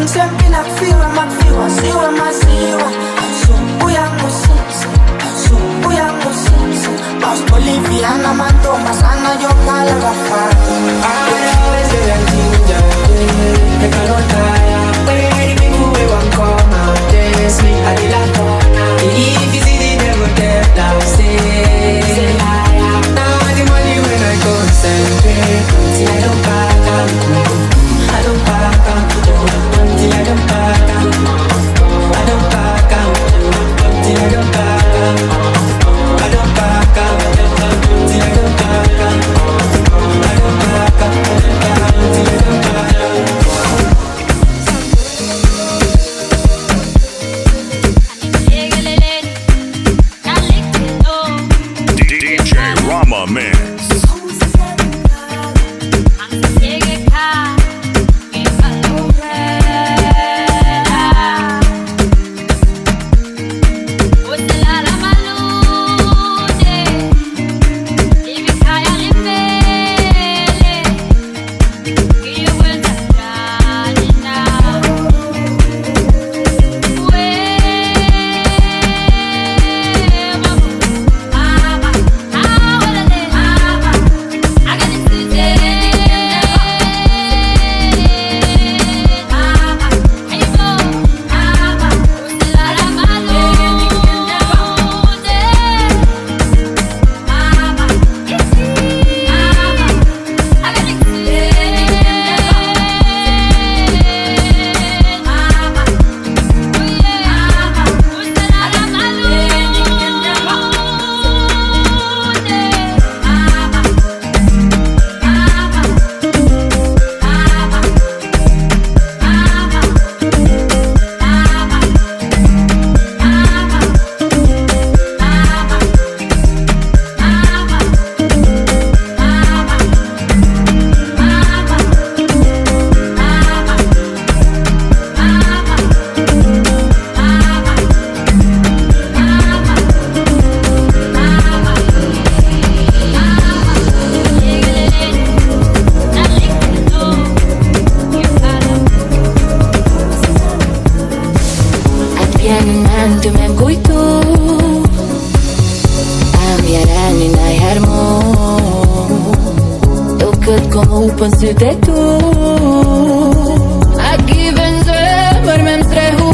Sunt sempre nakfiwa makfiwa siwa masiwa Asu uyangu sipsi Asu uyangu sipsi Mas Boliviana mandoma sana yokala gafara I always say that ginger Make a no tire When the people we want come out They sleep at the la corner If you see the devil get down Say now the money when I concentrate Till I don't back out I don't back out Till I don't back out I don't back out Till I don't back out I don't back out Till I don't back out I don't back out Till I don't back out DJ RAMAMIX. Pën sytë e tu A given zemër me mstrehu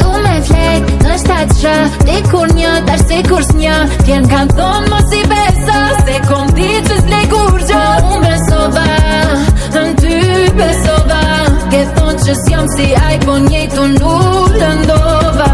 Tu me flejt në shtatë shë Dikur një, tash si kur s'një Tjenë kanë thonë mos i besa Se kom ti që s'lej kur gjë Unë besova, në ty besova Ke thonë që s'jam si aj Po njejtu nuk lëndova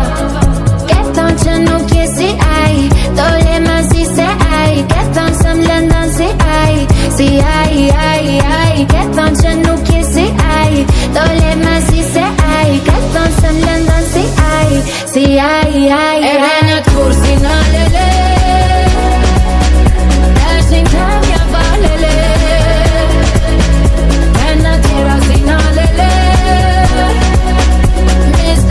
Ke thonë që nuk je si aj Dole ma si se aj Ke thonë se m'lëndan si aj Si aj, ke thonë që nuk je si aj Dole ma si se aj Ke thonë se m'lëndan si aj Si aj E renët kur si në lele Eshin të mja valele E në tjera si në lele Mis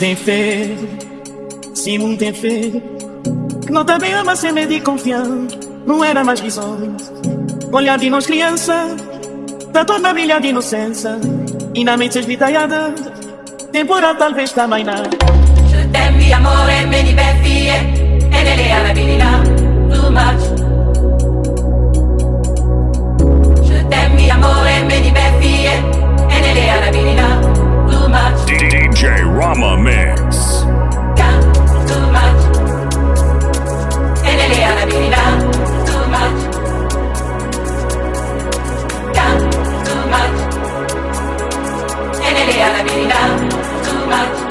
tem fé, sim, não tem fé. Que não também ama sem medo e confiança. Não era mais visões. Olhar de nós criança, da torna brilha de inocência. E na mente esvitaiada, temporal talvez também não. Je t'aime, amore, me diverti, e nelle arabilità, too much. Je t'aime, amore, me diverti, e nelle arabilità, too much. DJ RAMAMIX. Too much. E nelle arabilità, too much. Too much. E nelle arabilità, too much.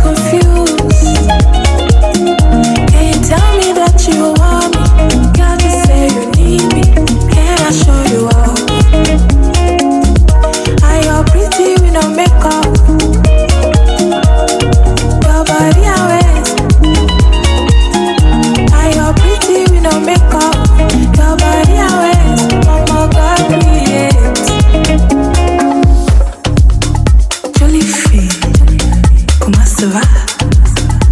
confused. Can you tell me that you want me? Girl, just say you need me. Can I show you out? Are you pretty with no makeup? Your body and waist. Are you pretty with no makeup? Your body and waist. Oh my God, create. Jolie fille, comment ça va?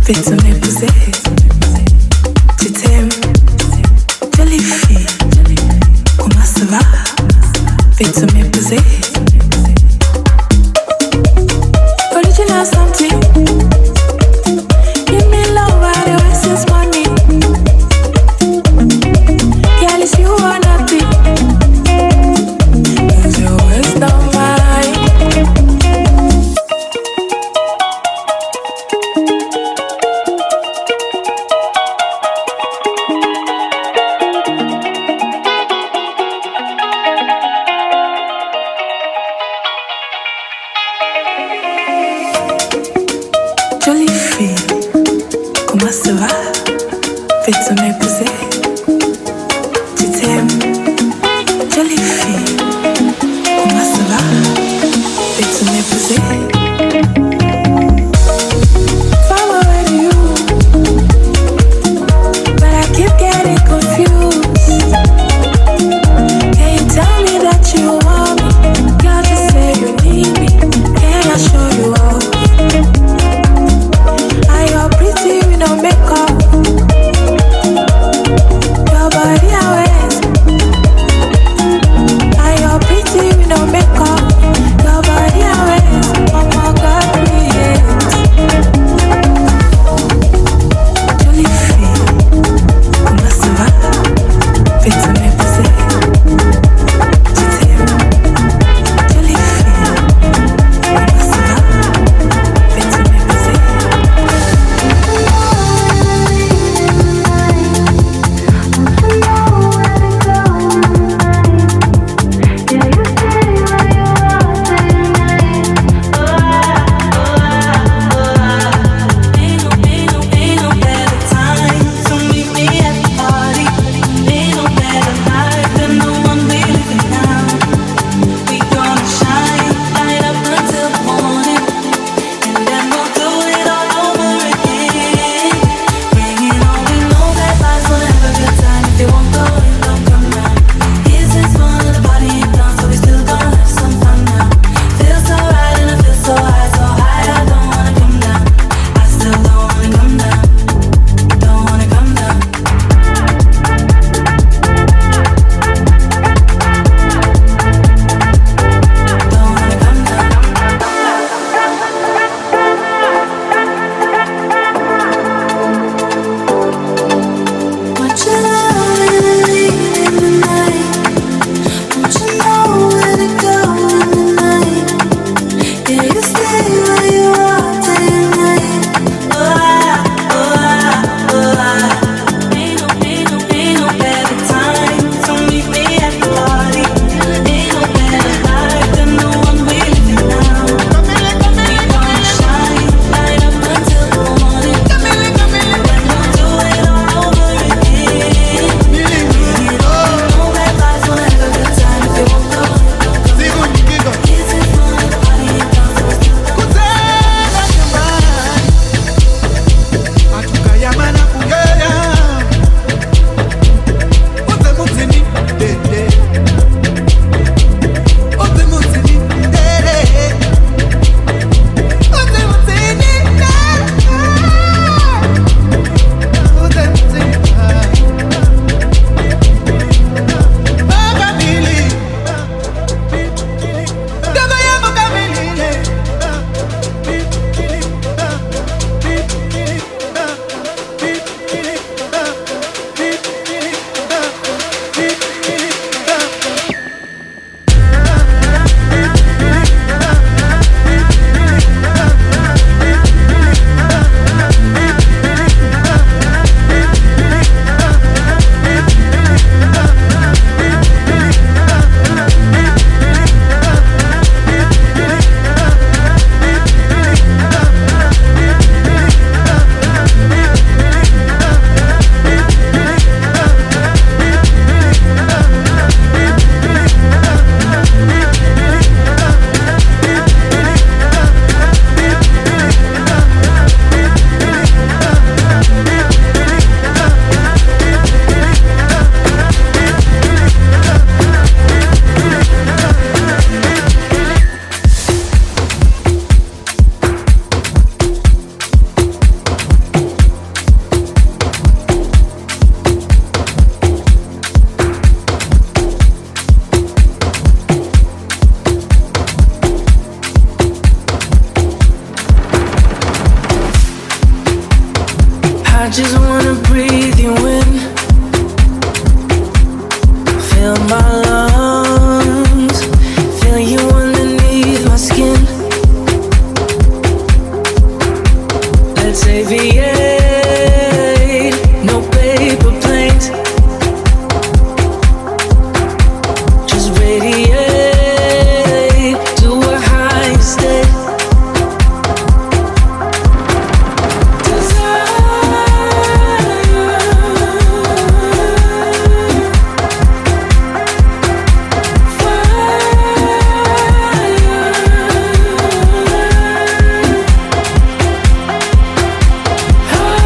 Veux-tu m'épouser? Je t'aime. Jolie fille, comment ça va? Veux-tu m'épouser? Original something. Give me love while the rest is money. Girl, it's you or nothing. 'Cause your waist on mine. Jolie fille, comment ça va? Veux-tu m'épouser? Je t'aime. Jolie fille, comment ça va? Veux-tu m'épouser? Follow you, but I keep getting confused. Can you tell me that you want me? Girl, just say you need me. Can I show you out? Are you pretty with no makeup? just wanna breathe you in. Fill my lungs, feel you underneath my skin. Let's aviate, no paper planes. Just radiate to a higher state. Oh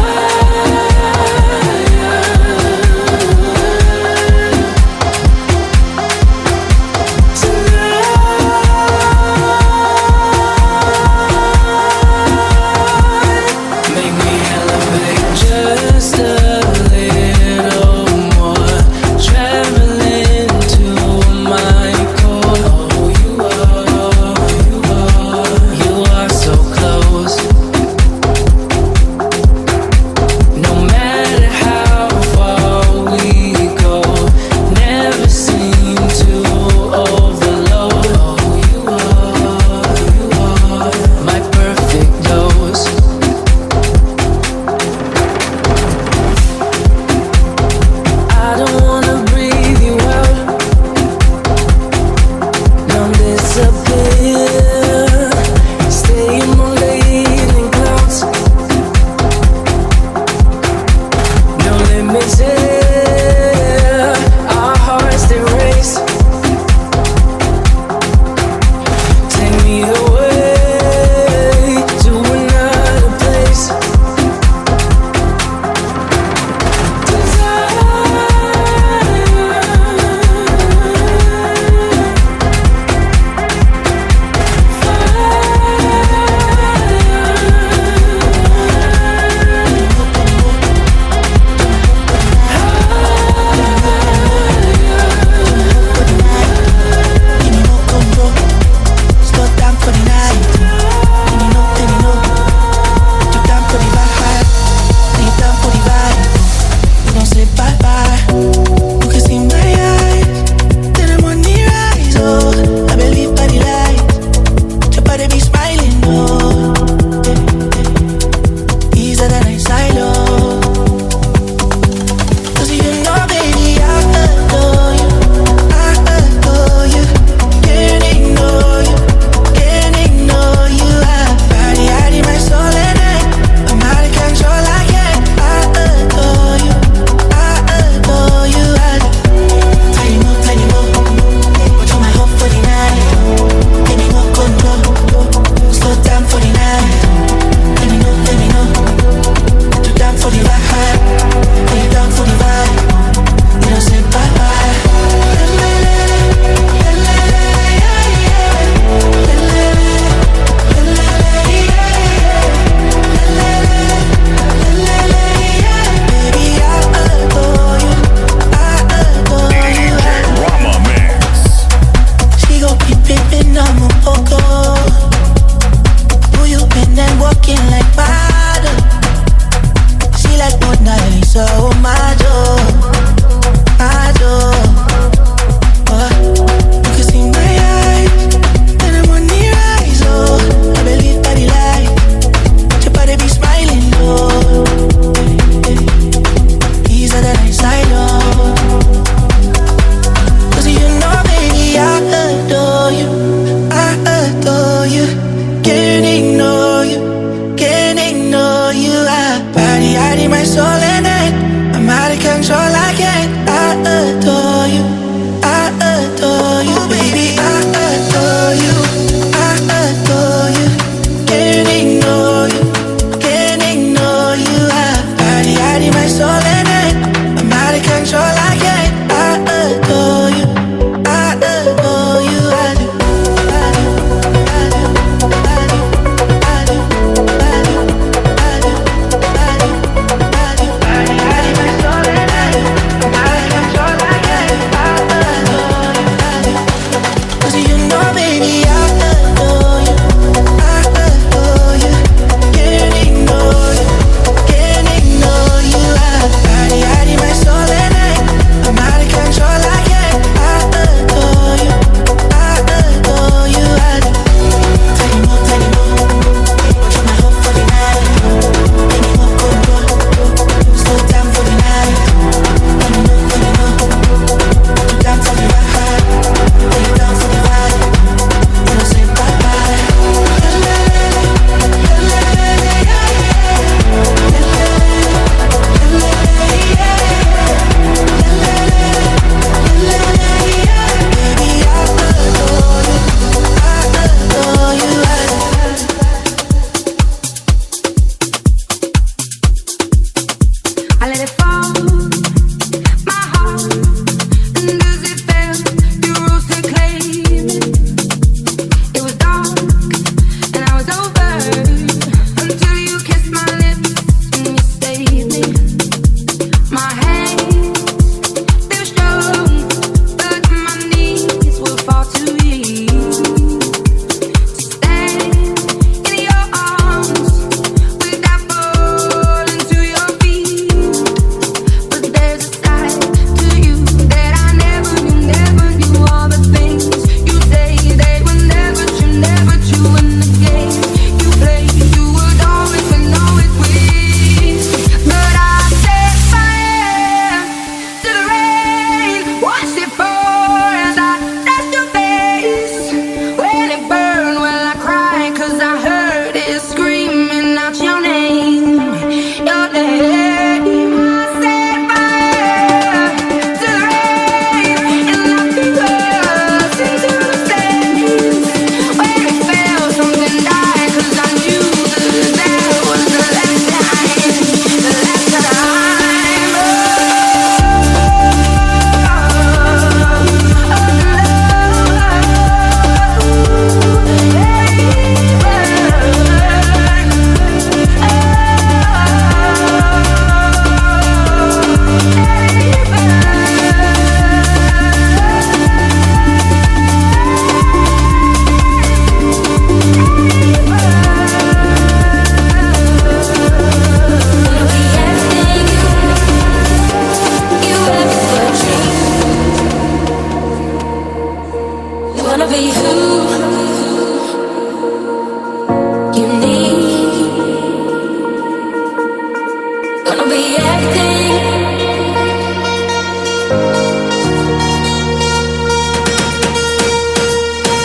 Gonna be everything.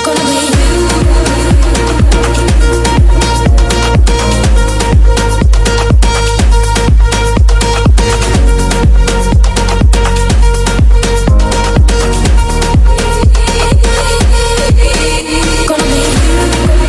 Gonna be you. Gonna be you and me.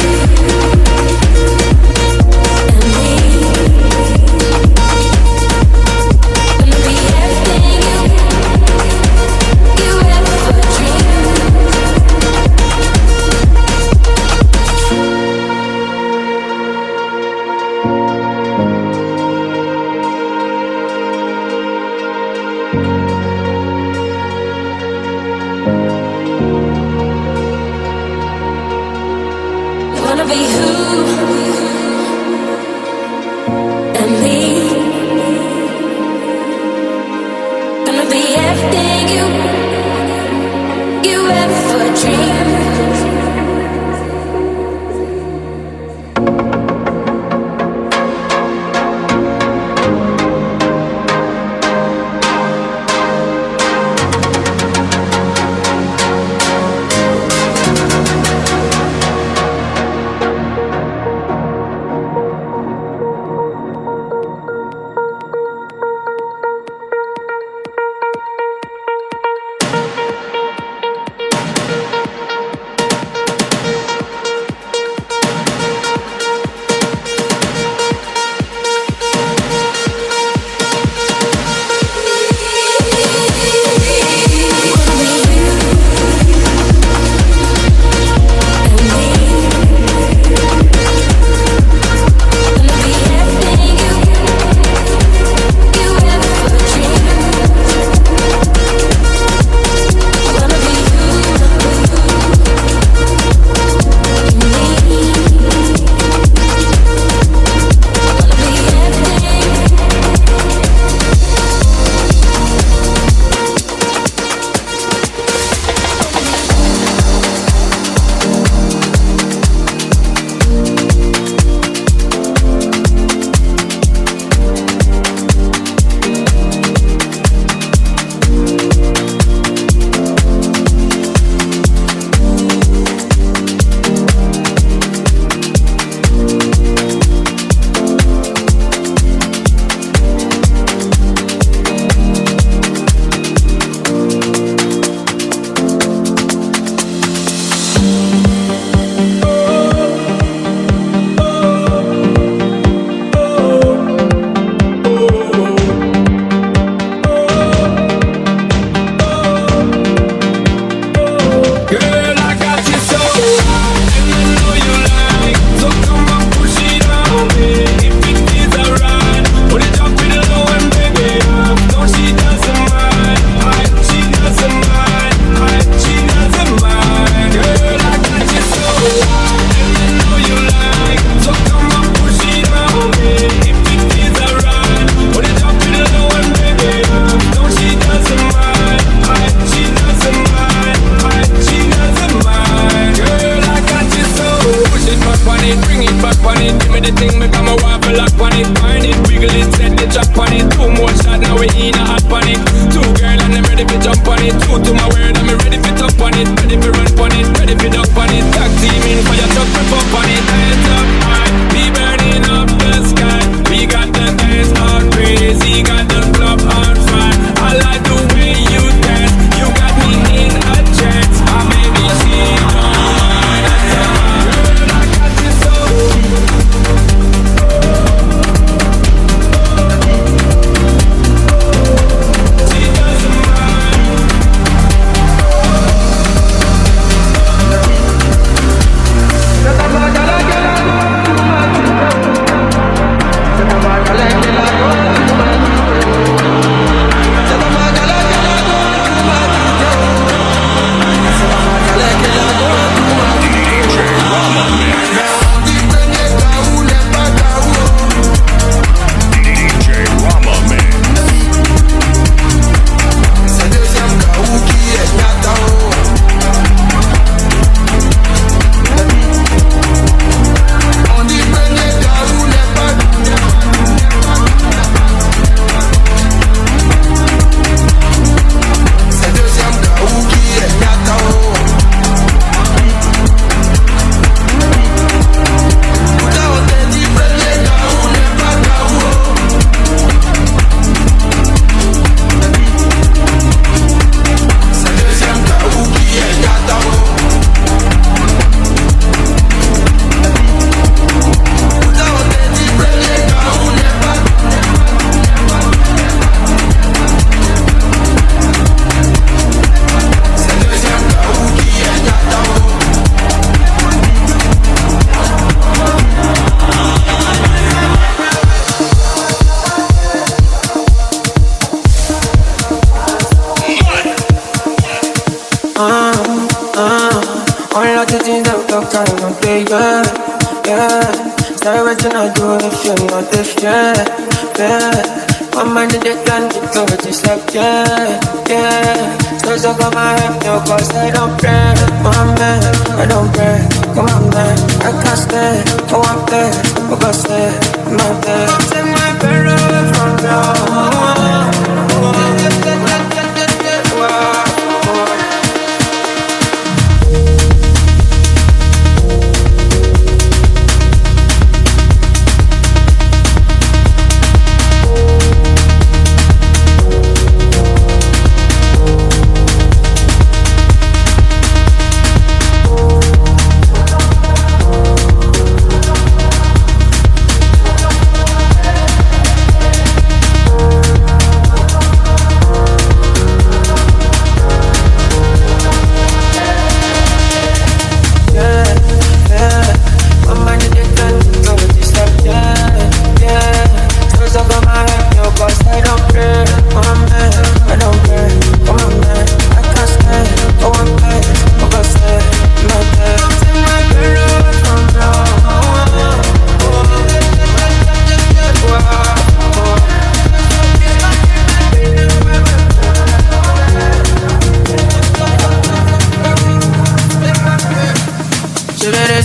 All of the things that we talk time and play, yeah, yeah. Sorry what you not do if you're not if, yeah, yeah. My mind in the can get over just like, yeah, yeah. So come my help you cause I don't pray. My man, I don't pray. Come on man, I can't stay. Oh I'm there, I can't stay. My bed, take my bed away from now. Tonight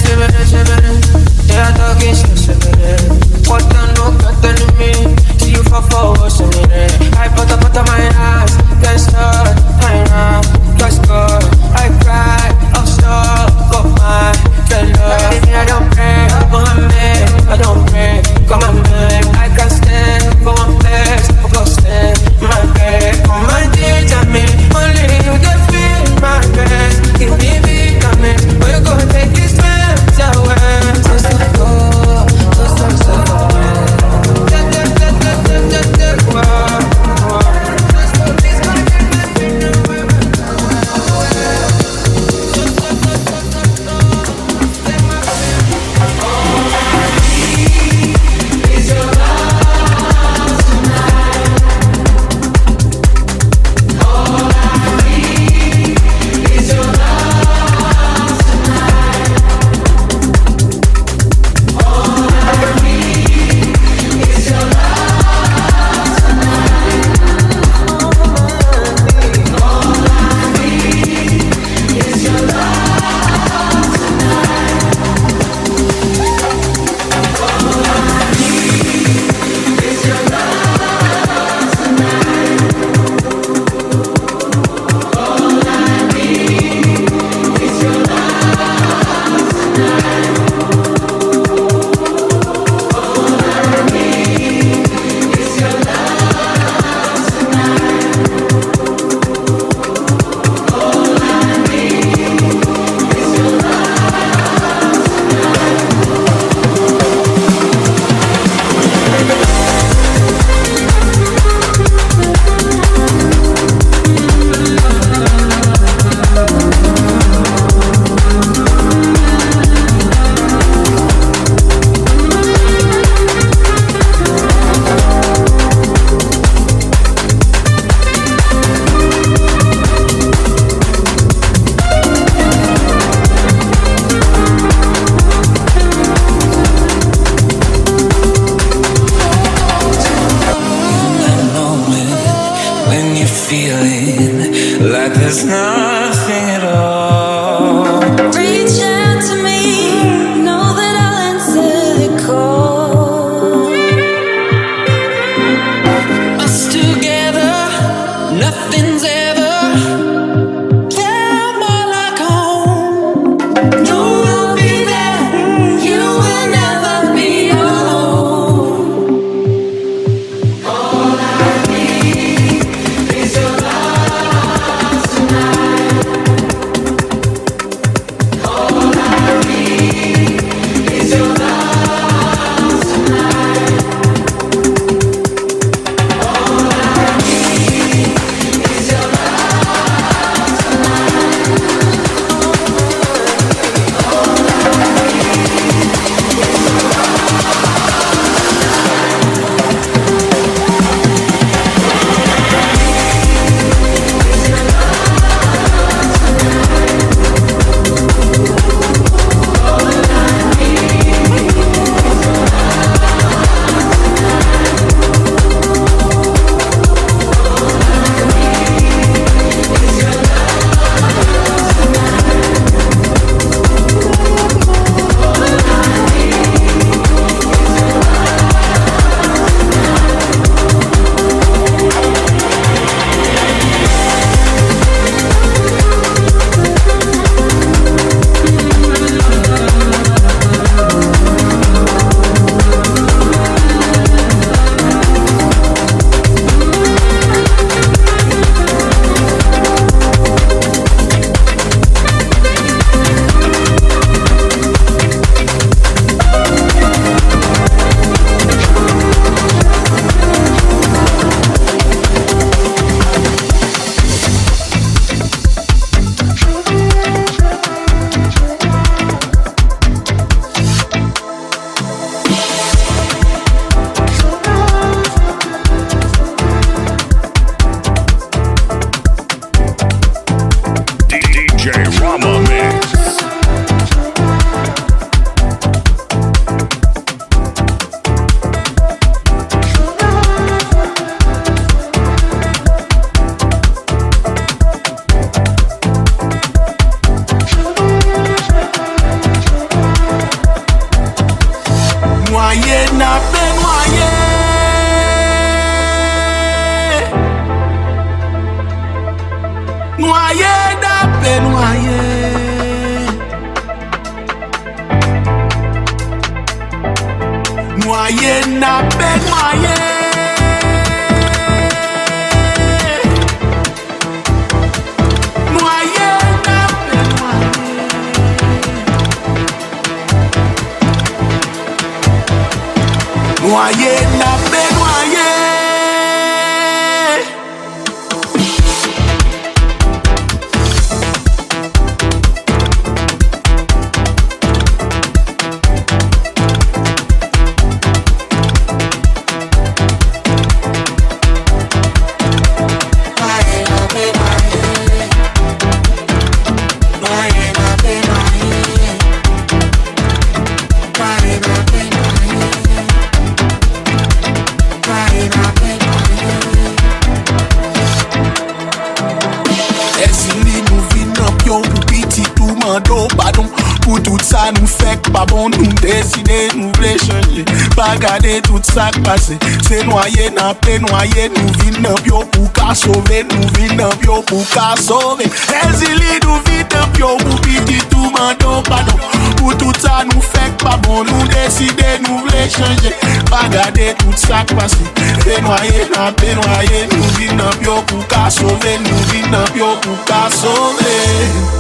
pas bon, nous décider, nous voulons changer. Pas garder tout ça passé. C'est noyé, n'a pas noyé, nous vînons bio pour qu'à sauver, nous vînons bio pour qu'à sauver. Exili, nous vînons bio pour piti tout mando, pardon. Pour tout ça, nous fait pas bon, nous décider, nous voulons changer. Pas garder tout ça passé. C'est noyé, n'a pas noyé, nous vînons bio pour qu'à sauver, nous vînons bio pour qu'à sauver.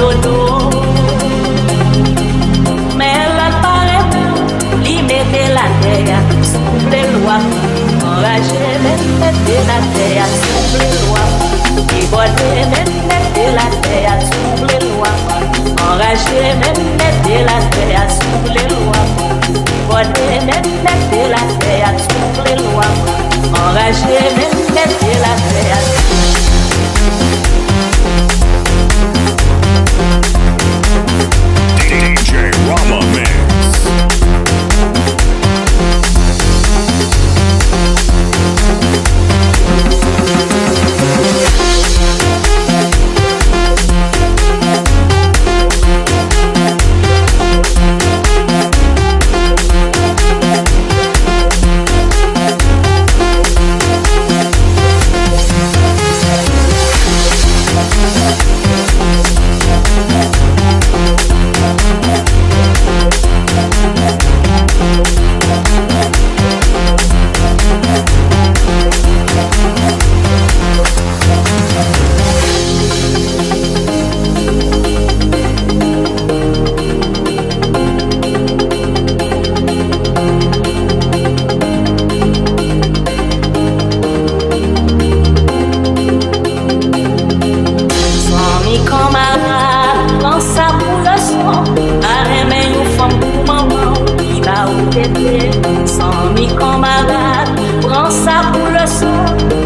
dodo. Mais la paraît, li mette la terre sous les lois. Enragé, mette la terre sous les lois. Débordé, mette la terre sous les lois. Enragé, mette la terre sous les lois. Débordé, mette la terre sous les lois. Enragé, mette la terre. DJ RAMAMIX. Sans mes camarades, prends ça pour le son.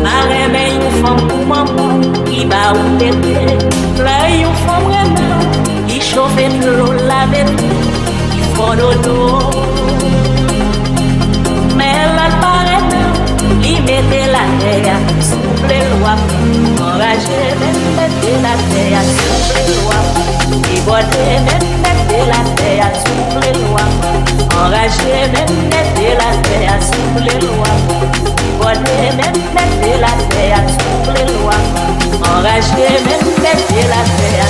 Arrête, mais une femme pour maman, qui va où t'étais. Là, une femme vraiment, il chauffe de l'eau, lave tout, il faut dodo. Mais là, paraît, il mettait la terre sous les lois. Enragé, mettait la terre sous les lois. Débordé, mettait la terre sous les lois. Enragé, mettez la terre sous les lois. Débordé, mettez la terre sous les lois. Enragé, mettez la terre.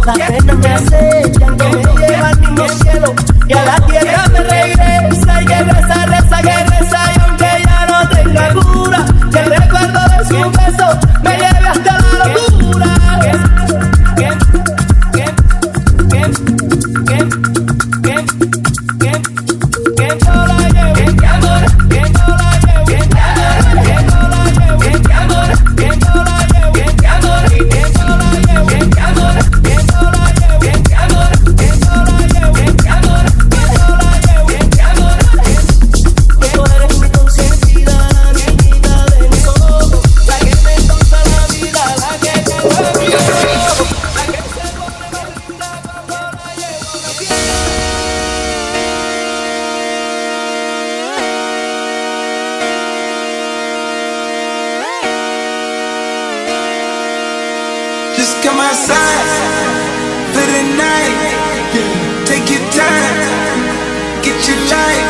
Las penas me acechan, que me lleva al mismo cielo y a la tierra me regresa. Y que reza, y aunque ya no tenga cura, que el recuerdo de su beso me lleve hasta la locura. Just come outside for the night. Take your time, get your life.